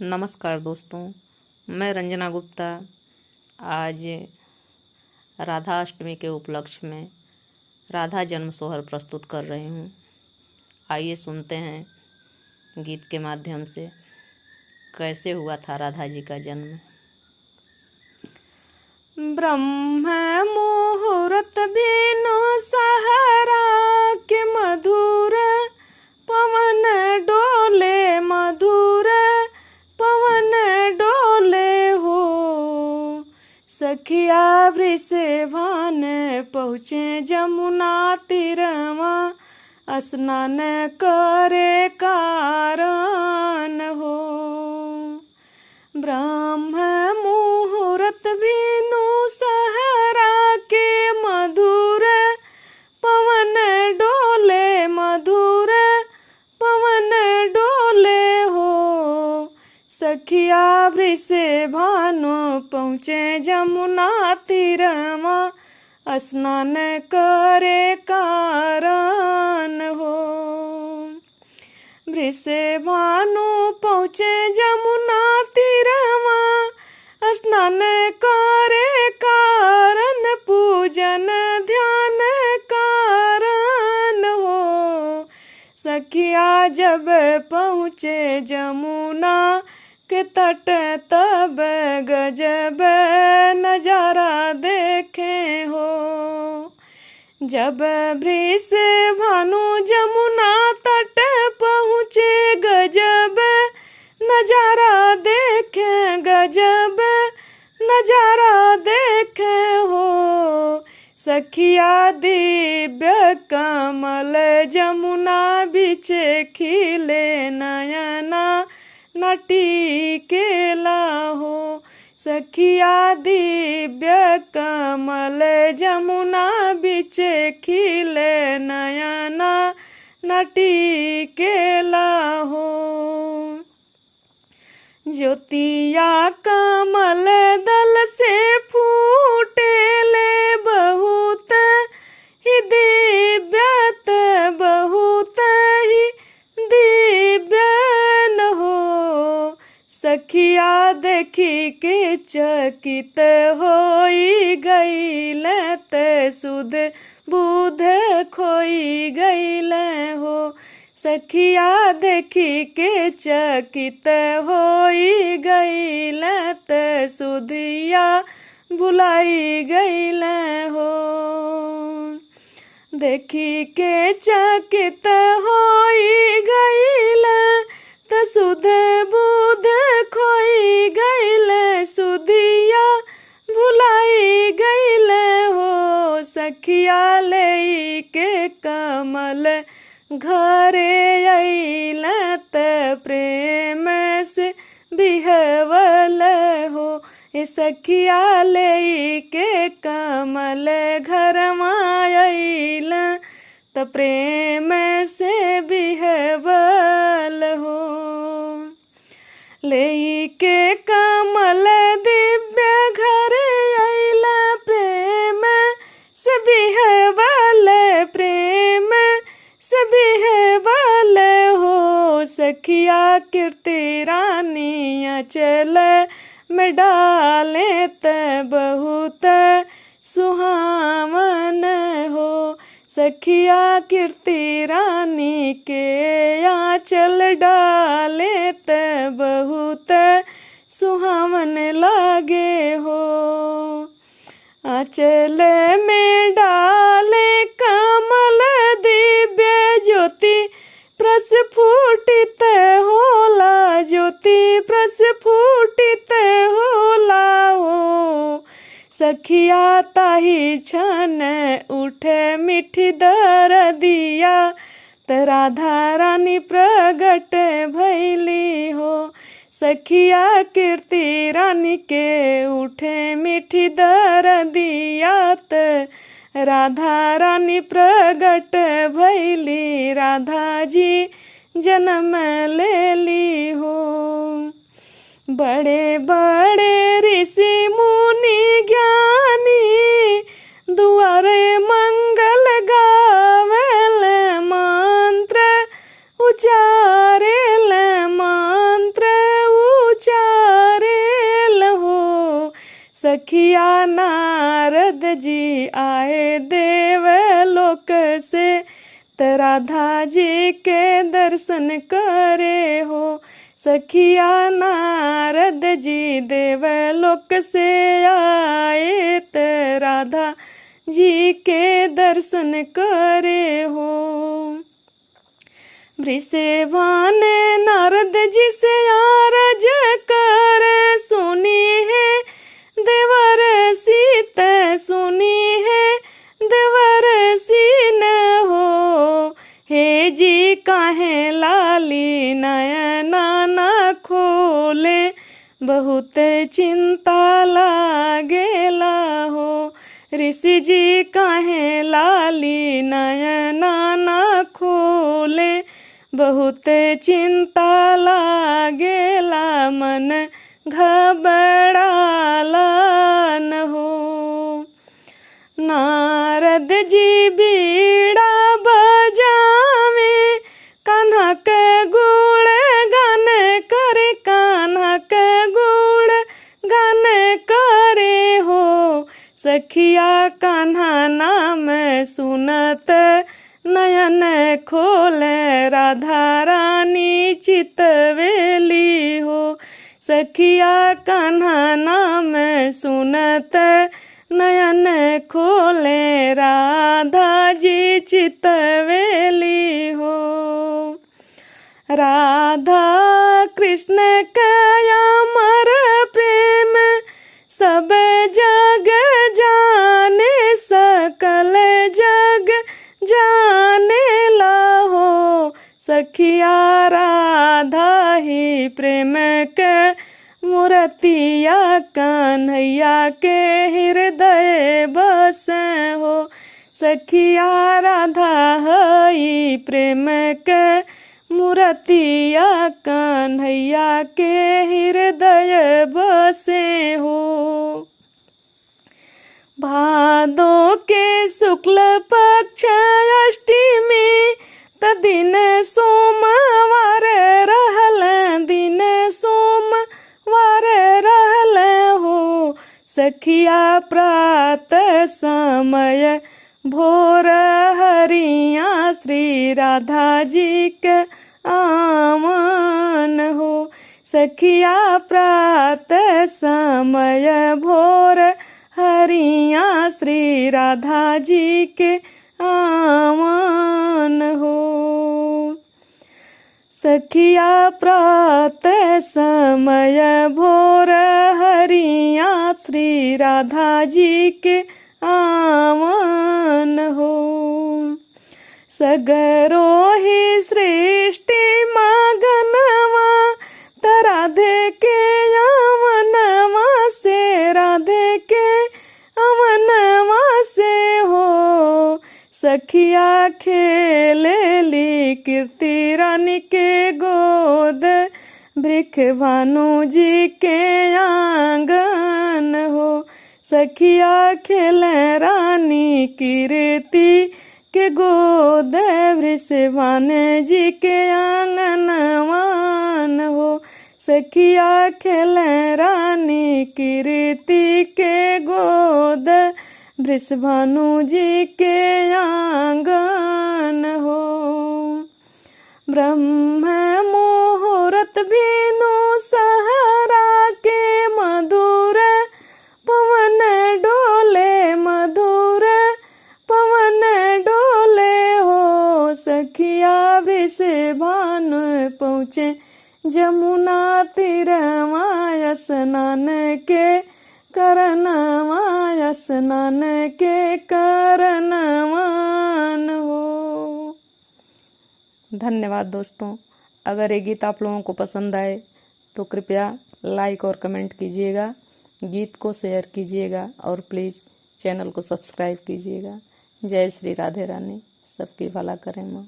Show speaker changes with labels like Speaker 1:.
Speaker 1: नमस्कार दोस्तों, मैं रंजना गुप्ता आज राधा अष्टमी के उपलक्ष्य में राधा जन्म सोहर प्रस्तुत कर रही हूँ। आइए सुनते हैं गीत के माध्यम से कैसे हुआ था राधा जी का जन्म। ब्रह्म मुहूर्त बिनु सहरा के मधुर पवन डोले, मधुर पवन डोले हो। सखिया वृषभान पहुँचे जमुना तीरमा, स्नान करे कारण हो। ब्रह्म मुहूर्त बिनु सहरा के मधुर पवन डोले, मधुर पवन डोले हो। सखिया वृषभानु पहुँचे जमुना तीरमा, स्नान करे कारण हो। वृषभानु पहुँचे जमुना तीरमा, स्नान करे कारण, पूजन ध्यान कारण हो। सखिया जब पहुँचे जमुना के तट, तब गजब नजारा देखे हो। जब वृषभानु जमुना तट पहुँचे, गजब नजारा देखे, गजब नजारा देखे हो। सखिया दिव्य कमल जमुना बीच खिले, नयना नटी केला हो। सखिया दिव्य कमल जमुना बीच खिले, नयना नटी केला हो। ज्योतिया कमल दल से फूटेले, बहुत ही दिव्यत, बहुत ही दिव्य न हो। सखिया देखी के चकित होई गईल, ते सुध बुध खोई गईल हो। सखिया देखी के चकित होई गईल, ते सुधिया भुलाई गईल हो। देखी के चकित होई गईल, त सुध बुध खोई गईल, सुधिया भुलाई गईल हो। सखिया ले के कमल घरे अइल, त प्रेम से बिहवल हो। सखिया ले के कमल घर अइल, त प्रेम से बिहवल हो। ले के कमल दिव्य घर अइल, प्रेम से बिहवल, प्रेम से बिहवल हो। सखिया कीर्ति रानी अचल में डाले, त बहुत सुहावन हो। सखिया कीर्ति रानी के आंचल डाले, त बहुत सुहावन लागे हो। आंचल में डाले कमल दिव्य, ज्योति प्रस्फुटित होला, ज्योति प्रस्फुटित होला हो। सखिया ताही छन उठे मिठी दरदिया, त राधा रानी प्रगट भैली हो। सखिया कीर्ति रानी के उठे मिठी दरदिया, त राधा रानी प्रगट भैली, राधा जी जन्म लेली हो। बड़े बड़े ऋषि मुनि ज्ञानी दुआरे मंगल गावेल, मंत्र उचारेल, मंत्र
Speaker 2: सखिया नारद जी आए देवलोक से, राधा जी के दर्शन करे हो। सखिया नारद जी देवलोक से आए, राधा जी के दर्शन करे हो। वृषभान नारद जी से आरज कर, सुनी है देवर सीत, सुनी है देवर सीन हो। हे जी काहे लाली नयना न खोले, बहुत चिंता लागेला हो। ऋषि जी काहे लाली नयना न खोले, बहुत चिंता लागेला, मन घबराला न हो। नारद जी बीड़ा बजावे, कान्हा के गुण गान करे, कान्हा के गुण गान करे हो। सखिया कान्हा नाम सुनत नयन खोले, राधा रानी चितवेली हो। सखिया कान्हा नाम सुनत नयन खोले, राधा जी चितवेली हो। राधा कृष्ण का अमर प्रेम, सब जग जाने, सकल जग जाने ला हो। सखिया राधा ही प्रेम के मूर्तिया, कन्हैया के हृदय बसे हो। सखिया राधा हई प्रेम के मूर्तिया, कन्हैया के हृदय बसे हो। भादो के शुक्ल पक्ष अष्टमी, दिन सोमवार रहल, दिन सोमवार रहल हो। सखिया प्रात समय भोर हरिया, श्री राधा जी के आमन हो। सखिया प्रात समय भोर हरिया, श्री राधा जी के आमन हो। सखिया प्रात समय भोर हरिया, श्री राधा जी के आमन हो। सगरो ही सृष्टि मगनवा, राधे के अमनवा से, राधे के अमनवा से हो। सखिया खेलेली कीर्ति रानी के गोद, वृख भानु जी के आंगन हो। सखिया खेले रानी कीर्ति के गोद, वृषभान जी के आंगनवान हो। सखिया खेले रानी कीर्ति के गोद, वृषभानु जी के आंगन हो। ब्रह्म मुहूर्त बीनु सहरा के, मधुर पवन डोले, मधुर पवन डोले हो। सखिया वृषभान पहुँचे जमुना तीरवा, स्नान के करनवा, स्नान के करनवान हो। धन्यवाद दोस्तों। अगर ये गीत आप लोगों को पसंद आए तो कृपया लाइक और कमेंट कीजिएगा, गीत को शेयर कीजिएगा और प्लीज़ चैनल को सब्सक्राइब कीजिएगा। जय श्री राधे रानी, सबकी भला करें माँ।